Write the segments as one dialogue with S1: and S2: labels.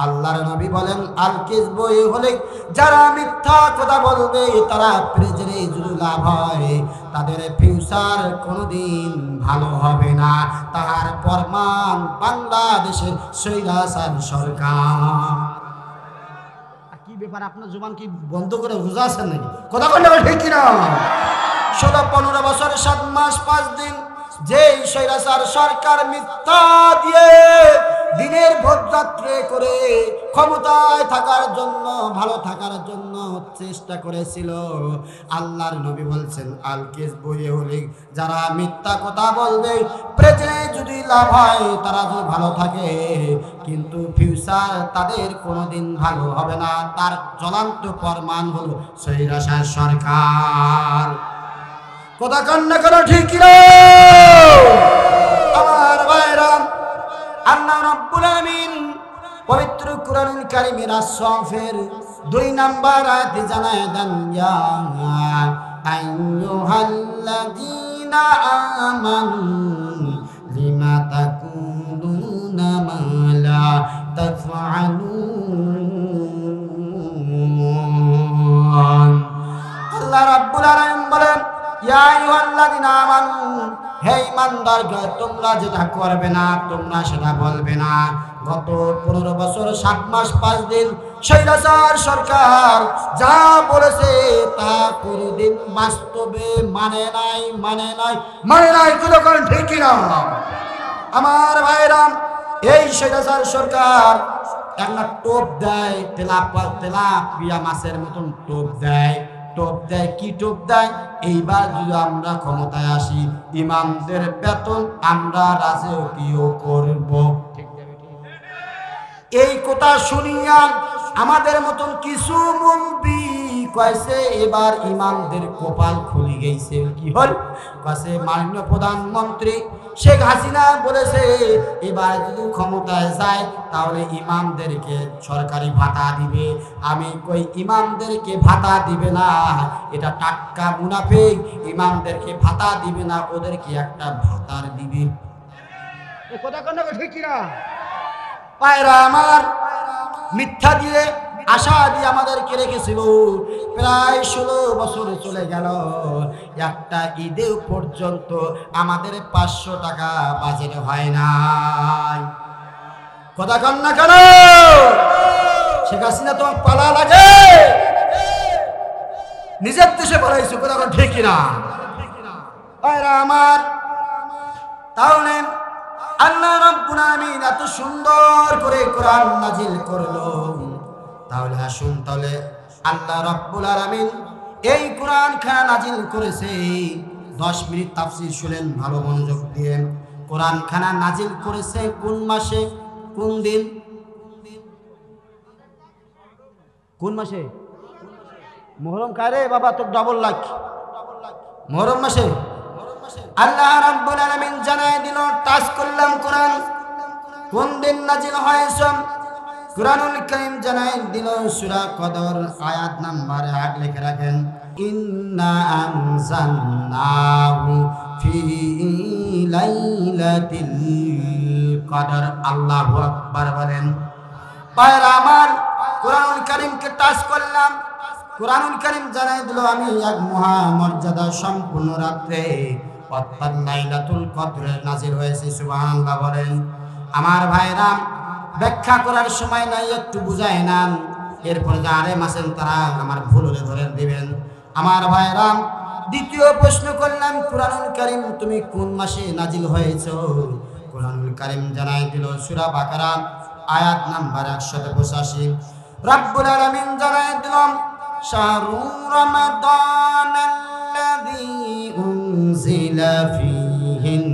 S1: আল্লাহর নবী বলেন আল কিযবু হলে যারা মিথ্যা কথা বলবে তারা প্রেজেন্টে যদি লাভ হয় তাদের ফিউচার কোনোদিন ভালো হবে না। তার প্রমাণ বাংলাদেশের স্বৈরাচার সরকার। কি ব্যাপার, আপনার জবান কি বন্ধ করে রোজা আছেন নাকি? কথা বললে ঠিক কিনা? ১৬-১৫ বছর ৭ মাস ৫ দিন যে স্বৈরাচার সরকার মিথ্যা দিয়ে দিনের ভোটযাত্রা করে ক্ষমতায় থাকার জন্য, ভালো থাকার জন্য চেষ্টা করেছিল, আল্লাহর নবী বলছেন আল কিযবু হলে যারা মিথ্যা কথা বলবে প্রেজেন্টে যদি লাভ হয় তারা যদি ভালো থাকে কিন্তু ফিউচার তাদের কোনোদিন ভালো হবে না। তার জ্বলন্ত প্রমাণ হলো স্বৈরাচার সরকার। কথা কান্না করো ঠিক কিনা? আমার ভাইরা, আল্লাহ রাব্বুল আলামিন পবিত্র কোরআনুল কারীমের আস-সাফের ২ নাম্বার আয়াতে জানায় দেন ইয়া আইয়ুহাল্লাযীনা আমানু লিমা তাকুলুনা মা লা তাফআলুন। আল্লাহ রাব্বুল আলামিন বলেন ইয়া আইয়ুহাল্লাযীনা আমানু, হে ঈমানদারগণ তোমরা যেটা করবে না তোমরা সেটা বলবে না। গত ১৫ বছর ৭ মাস ৫ দিন স্বৈরাচার সরকার যা বলেছে তা কোনদিন বাস্তবে মানে নাই কোন ঠিক কিনা? আমার ভাইরা, এই স্বৈরাচার সরকার একটা টোপ দেয়, তেলাপিয়া মাছের মতন টোপ দেয়। কি টোপ দেয়? এইবার যদি আমরা ক্ষমতায় আসি ইমামদের বেতন আমরা রাজকীয় করব। এই কথা শুনিয়া আমাদের মতন কিছু মুলবি কইছে এবার ইমামদের কপাল খুলে গেছে। কি হল? কইছে মাননীয় প্রধানমন্ত্রী শেখ হাসিনা বলেছে এবার যদি ক্ষমতায় যায় তাহলে ইমামদেরকে সরকারি ভাতা দিবে। আমি কই ইমামদেরকে ভাতা দিবে না, এটা টাটকা মুনাফিক। ইমামদেরকে ভাতা দিবে না, ওদেরকে একটা ভাতার দিবে। এই কথা কোন ঠিক কিনা? পায়রা আমার মিথ্যা দিয়ে আশা দিয়ে আমাদেরকে রেখেছিল। প্রায় ১৬ বছর চলে গেল, একটা ঈদেও পর্যন্ত আমাদের ৫০০ টাকা বাজেট হয় নাই। কথা কন না কেন? শেখ হাসিনা তোমার পালা লাগে, নিজের দেশে পালাইছো। কথা কন ঠিক কিনা? পায়রা আমার, তাহলে আল্লাহ রাব্বুল আলামিন এত সুন্দর করে কোরআন নাজিল করলো। তাহলে আসুন, তাহলে আল্লাহ রাব্বুল আলামিন এই কোরআন খানা নাজিল করেছে। 10 মিনিট তাফসীর শুনেন ভালো মনোযোগ দিয়ে। কোরআন খানা নাজিল করেছে কোন মাসে, কোন দিন, কোন মাসে? মুহররম কারে বাবা, তো ডবল লাখ। মুহররম মাসে আল্লাহ রাব্বুল আলামিন জানায় দিল, টাচ করলাম কোরআন কোন দিন নাজিল হয়েছে। কুরআনুল কারীম জানায় দিল সূরা কদর আয়াত নাম্বার 8 লিখে রাখেন, ইন্না আনজালনাহু ফি লাইলাতিল কদর। আল্লাহু আকবার বলেন। পায়রা আমার, কুরআনুল কারীমকে টাচ করলাম, কুরআনুল কারীম জানায় দিল আমি এক মহা মর্যাদা সম্পূর্ণ রাতে অর্থাৎ লাইলাতুল কদরে নাজিল হয়েছে। সুবহানাল্লাহ বলেন। আমার ভাইরা, ব্যাখ্যা করার সময় নাই, একটু বুঝায় নেন, এরপর যা আলেম আছেন তারা আমার ভুল হলে ধরে দিবেন। আমার ভাইরা, দ্বিতীয় প্রশ্ন করলাম কুরআনুল কারীম তুমি কোন মাসে নাজিল হয়েছে? কুরআনুল কারীম জানায় দিল সূরা বাকারা আয়াত নাম্বার 185। রব্বুল আলামিন জানায় দিলাম শাহরু রমাদানাল্লাযী উনজিলা ফীহিল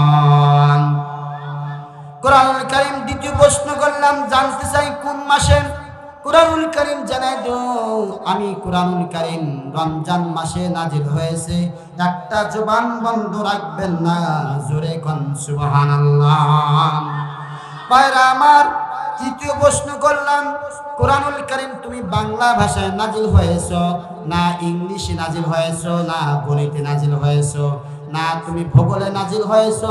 S1: কুরআন। কুরআনুল কারীম দ্বিতীয় প্রশ্ন করলাম, জানতে চাই কোন মাসে? কুরআনুল কারীম জানায় দাও আমি কুরআনুল কারীম রমজান মাসে নাজিল হয়েছে। একটা জবান বন্ধ রাখবেন না, জোরে কোন সুবহানাল্লাহ। ভাইরা আমার, তৃতীয় প্রশ্ন করলাম কুরআনুল কারীম তুমি বাংলা ভাষায় নাজিল হয়েছ না ইংলিশে নাজিল হয়েছ না গণিতে নাজিল হয়েছ না তুমি ভূগোলে নাজিল হয়েছ,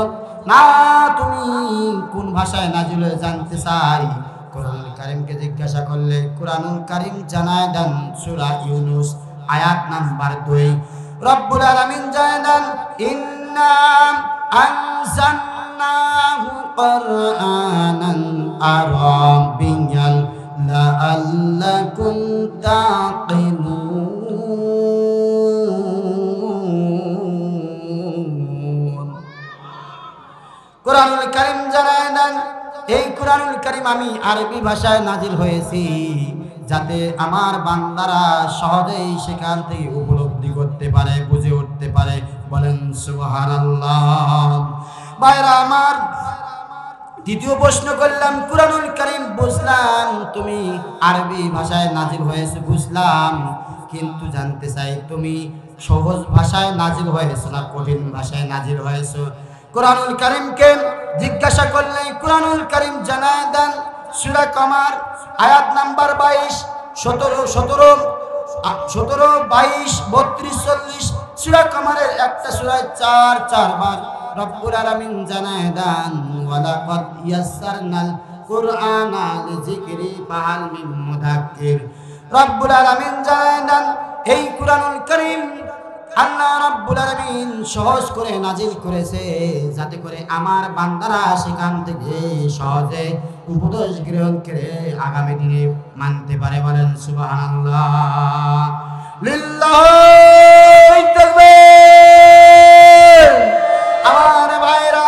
S1: না তুমি কোন ভাষায় নাজিল হয়ে জানতে চাই। কোরআনুল কারীমকে জিজ্ঞাসা করলে কোরআনুল কারীম জানায় দেন সূরা ইউনূস আয়াত নাম্বার 2 রব্বুল আলামিন জানায় দেন ইন্না আনজালনাহু কুরআনান আরাবিয়্যান লাআল্লাকুম তাকিলুন। কোরআনুল কারীম জানায় দেন এই কোরআনুল কারীম আমি আরবি ভাষায় নাজিল হয়েছি যাতে আমার বান্দারা সহজেই সেখান থেকে উপলব্ধি করতে পারে, বুঝে উঠতে পারে। বলেন সুবহানাল্লাহ। ভাইরা আমার, দ্বিতীয় প্রশ্ন করলাম কোরআনুল কারীম বুঝলাম তুমি আরবি ভাষায় নাজিল হয়েছে বুঝলাম, কিন্তু জানতে চাই তুমি সহজ ভাষায় নাজিল হয়েছে না কঠিন ভাষায় নাজিল হয়েছে? কোরআনুল কারীমকে জিজ্ঞাসা করলে কোরআনুল কারীম জানায় দেন সূরা কমার আয়াত নাম্বার 22 17 22 33 40 সূরা কমারের একটা সূরায় 4 বার রব্বুল আলামিন জানায় দেন ওয়ালাকাদ ইয়াসসারনাল কুরআনা লিযিকরি ফাহাল মিন মুদাক্কির। রব্বুল আলামিন জানায় দেন এই কোরআনুল কারীম আল্লাহ রাব্বুল আলামিন সহজ করে নাজিল করেছে যাতে করে আমার বান্দারা সেখান থেকে সহজে উপদেশ গ্রহণ করে আগামী দিনে মানতে পারে। বলেন সুবহানাল্লাহ। লিল্লাহি তাকবীর। আমার ভাইরা,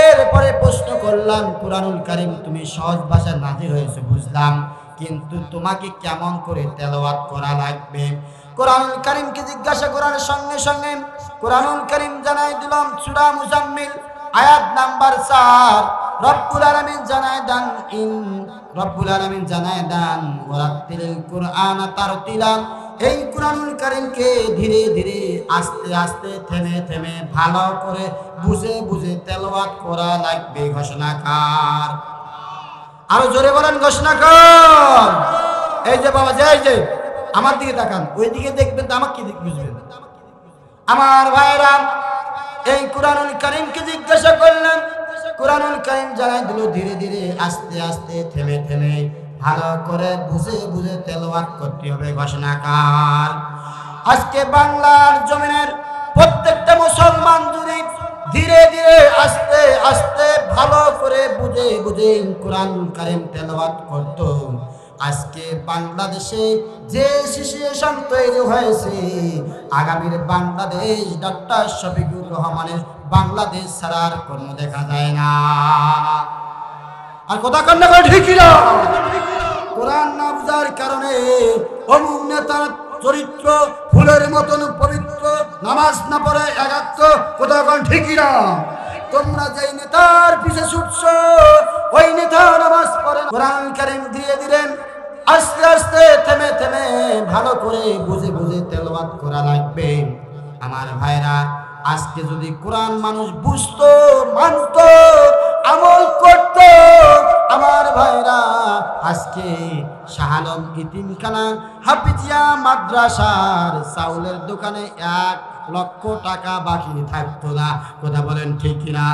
S1: এরপরে প্রশ্ন করলাম কোরআনুল কারীম তুমি সহজ ভাষায় নাজিল হয়েছে বুঝলাম, কিন্তু তোমাকে কেমন করে তেলাওয়াত করা লাগবে? কোরআনুল কারীমকে জিজ্ঞাসা করার সঙ্গে সঙ্গে কোরআনুল কারীম জানাই দিলাম সূরা মুজাম্মিল আয়াত নাম্বার 4 রব্বুল আলামিন জানায় দেন ওয়ারাত্তিলিল কুরআনা তারতিলা। এই কোরআনুল কারীমকে ধীরে ধীরে আস্তে আস্তে থেমে থেমে ভালো করে বুঝে বুঝে তেলাওয়াত করা লাগবে। ঘোষণাকার আরো জোরে বলেন ঘোষণাকার। এই যে বাবা এই যে আমার দিকে তাকান, ওই দিকে দেখবেন তো আমাকে কি বুঝবেন? আমার ভাইরা, এই কোরআনুল কারীমকে জিজ্ঞাসা করলেন কোরআনুল কারীম জানাই দিল ধীরে ধীরে আস্তে আস্তে থেমে থেমে ভালো করে বুঝে বুঝে তেলাওয়াত করতে হবে। ঘোষণাকার আজকে বাংলার জমিনের প্রত্যেকটা মুসলমান যদি ধীরে ধীরে আস্তে আস্তে ভালো করে বুঝে বুঝে কোরআনুল কারীম তেলাওয়াত করত, আজকে বাংলাদেশে যে সিচুয়েশন তৈরি হয়েছে আগামীর বাংলাদেশ ডক্টর শফিকুর রহমানের বাংলাদেশ ছাড়া আর কোনো দেখা যায় না। আর কথা কন্যা করে ঠিকই না, কোরআন না বুঝার কারণে অমুক নেতার চরিত্র ফুলের মতন পবিত্র, নামাজ না পড়ে একাত্ম। কথা কন ঠিকই না? তোমরা যেই নেতার পিছে ছুটছো ওই নেতা নামাজ পড়ে। কোরআন কারীম দিয়ে দিলেন আস্তে আস্তে থেমে থেমে ভালো করে বুঝে বুঝে তেলাওয়াত করা লাগবে। আমার ভাইরা, আজকে যদি কোরআন মানুষ বুঝতো, মানতো, আমল করত, আমার ভাইরা আজকে শাহ আলম ইতিমখানা হাফিজিয়া মাদ্রাসার চাউলের দোকানে 1 লক্ষ টাকা বাকি থাকতো না। কথা বলেন ঠিক কিনা?